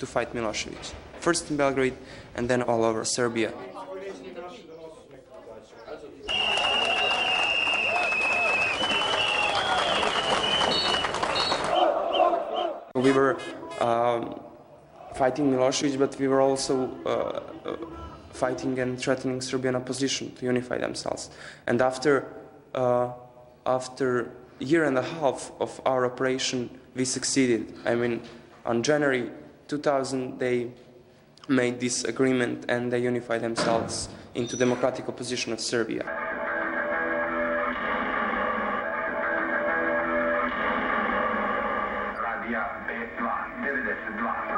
to fight Milosevic. First in Belgrade and then all over Serbia. We were fighting Milosevic, but we were also fighting and threatening Serbian opposition to unify themselves. And after a year and a half of our operation, we succeeded. I mean, on January 2000, they made this agreement and they unified themselves into democratic opposition of Serbia.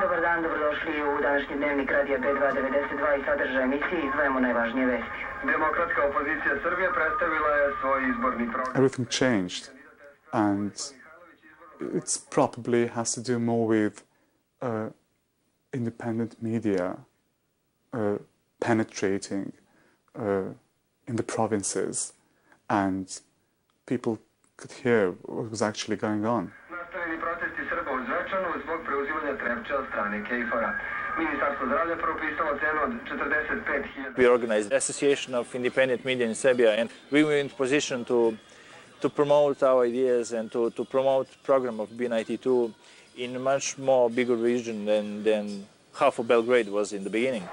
Dobar dan, dobrodošli u današnji dnevnik Radija B292 i sadržaj emisije izdvajamo najvažnije vesti. Demokratska opozicija Srbije predstavila je svoj izborni program. Everything changed, and it probably has to do more with independent media penetrating in the provinces, and people could hear what was actually going on. Nastavljeni protesti Srba u Zvečanu zbog preuzimanja Trepča od strane Kejfora. Ministarstvo zdravlja propisalo cenu od 45.000. We organized Association of Independent Media in Serbia, and we were in position to promote our ideas and to promote program of B92 in a much more bigger region than half of Belgrade was in the beginning.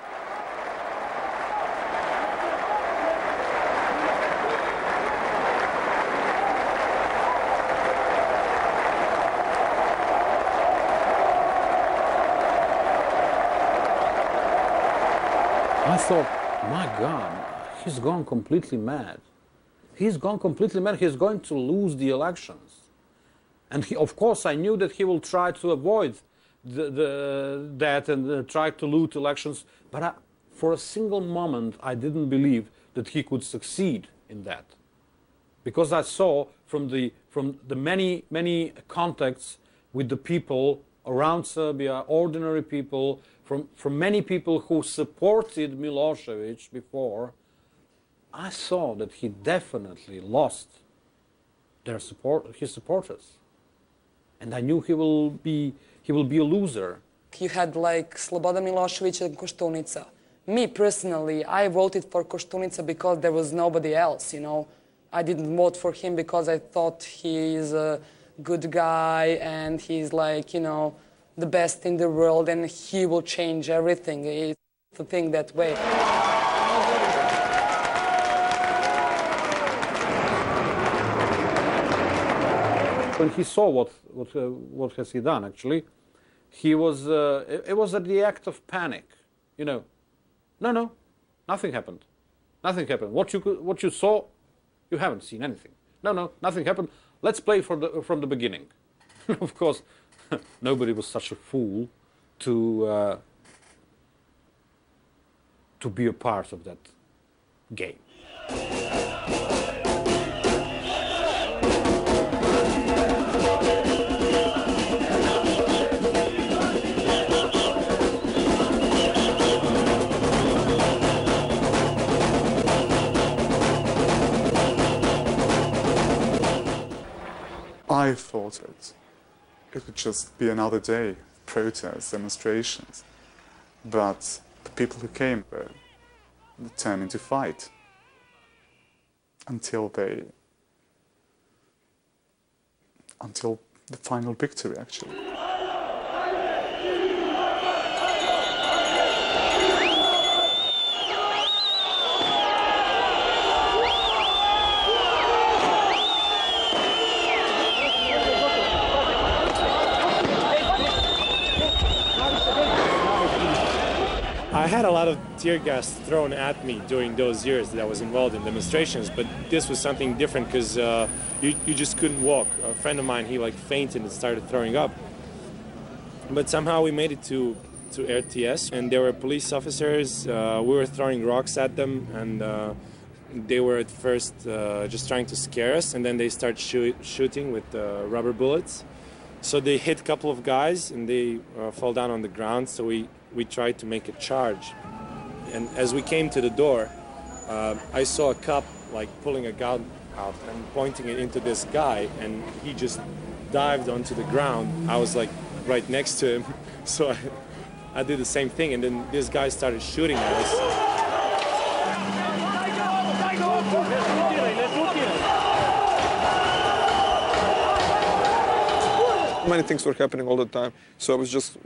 I thought, my God, he's gone completely mad. He's gone completely mad. He's going to lose the elections. And of course, I knew that he will try to avoid that and try to loot elections. But for a single moment, I didn't believe that he could succeed in that. Because I saw from the many contacts with the people around Serbia, ordinary people, from many people who supported Milosevic before, I saw that he definitely lost his supporters. And I knew he will be a loser. You had like Slobodan Milosevic and Koštunica. Me personally, I voted for Koštunica because there was nobody else, you know. I didn't vote for him because I thought he is a good guy and he's like, you know, the best in the world and he will change everything. It's to think that way. When he saw what has he done, actually, he was it was at the act of panic, you know. No, nothing happened. Nothing happened. What you saw, you haven't seen anything. No, nothing happened. Let's play from the beginning. Of course, nobody was such a fool to be a part of that game. I thought it would just be another day, protests, demonstrations. But the people who came were determined to fight until the final victory, actually. I had a lot of tear gas thrown at me during those years that I was involved in demonstrations, but this was something different because you just couldn't walk. A friend of mine, he like fainted and started throwing up. But somehow we made it to RTS, and there were police officers. We were throwing rocks at them, and they were at first just trying to scare us, and then they started shooting with rubber bullets. So they hit a couple of guys, and they fall down on the ground, so we tried to make a charge. And as we came to the door, I saw a cop like pulling a gun out and pointing it into this guy, and he just dived onto the ground. I was like right next to him, so I did the same thing, and then this guy started shooting at us. Many things were happening all the time, so I was just,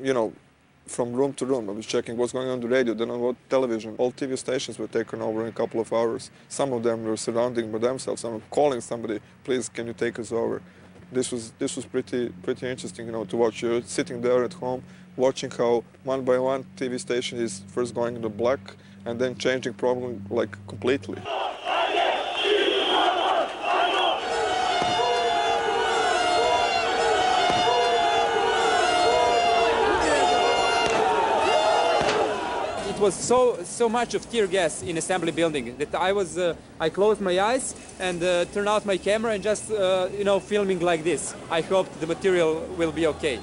from room to room. I was checking what's going on the radio, then on television. All TV stations were taken over in a couple of hours. Some of them were surrounding by themselves. Some were calling somebody, please, can you take us over? This was pretty interesting, to watch. You're sitting there at home, watching how one by one TV station is first going into black and then changing probably completely. It was so much of tear gas in assembly building that I closed my eyes and turned out my camera and just filming like this. I hope the material will be okay.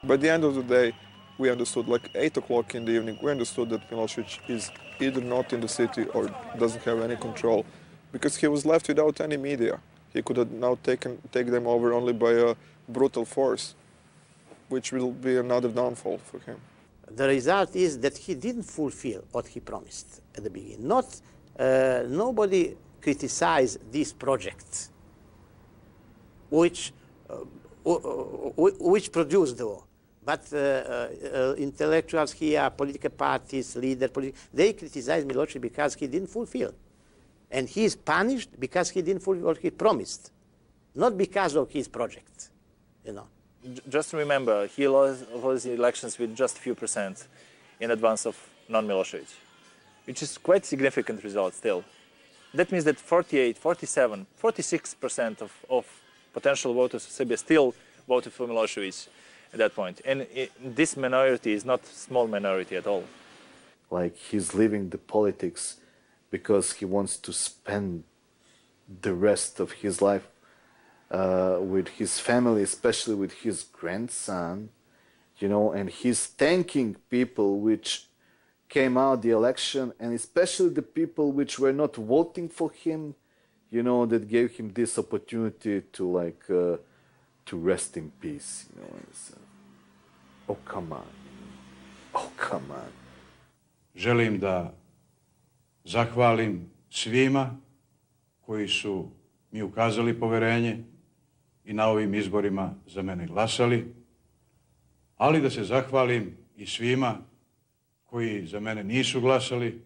By the end of the day, we understood, 8 o'clock in the evening, we understood that Milosevic is either not in the city or doesn't have any control, because he was left without any media. He could have now take them over only by a brutal force, which will be another downfall for him. The result is that he didn't fulfill what he promised at the beginning. Nobody criticized this project, which produced the war. But intellectuals here, political parties, leaders, they criticized Milosevic because he didn't fulfill. And he is punished because he didn't fulfill what he promised, not because of his project, Just remember, he lost the elections with just a few % in advance of non-Milosevic, which is quite significant result still. That means that 48, 47, 46% of potential voters of Serbia still voted for Milosevic at that point. And this minority is not a small minority at all. He's leaving the politics because he wants to spend the rest of his life with his family, especially with his grandson, and he's thanking people which came out the election, and especially the people which were not voting for him, that gave him this opportunity to rest in peace, oh, come on. Oh, come on. Želim da zahvalim svima koji su mi ukazali poverenje i na ovim izborima za mene glasali, ali da se zahvalim i svima koji za mene nisu glasali,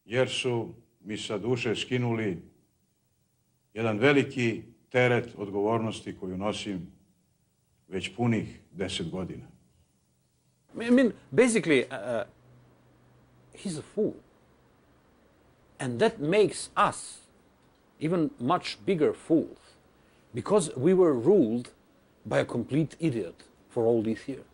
jer su mi sa duše skinuli jedan veliki teret odgovornosti koju nosim već punih 10 godina. Basically, he's a fool. And that makes us even much bigger fools, because we were ruled by a complete idiot for all these years.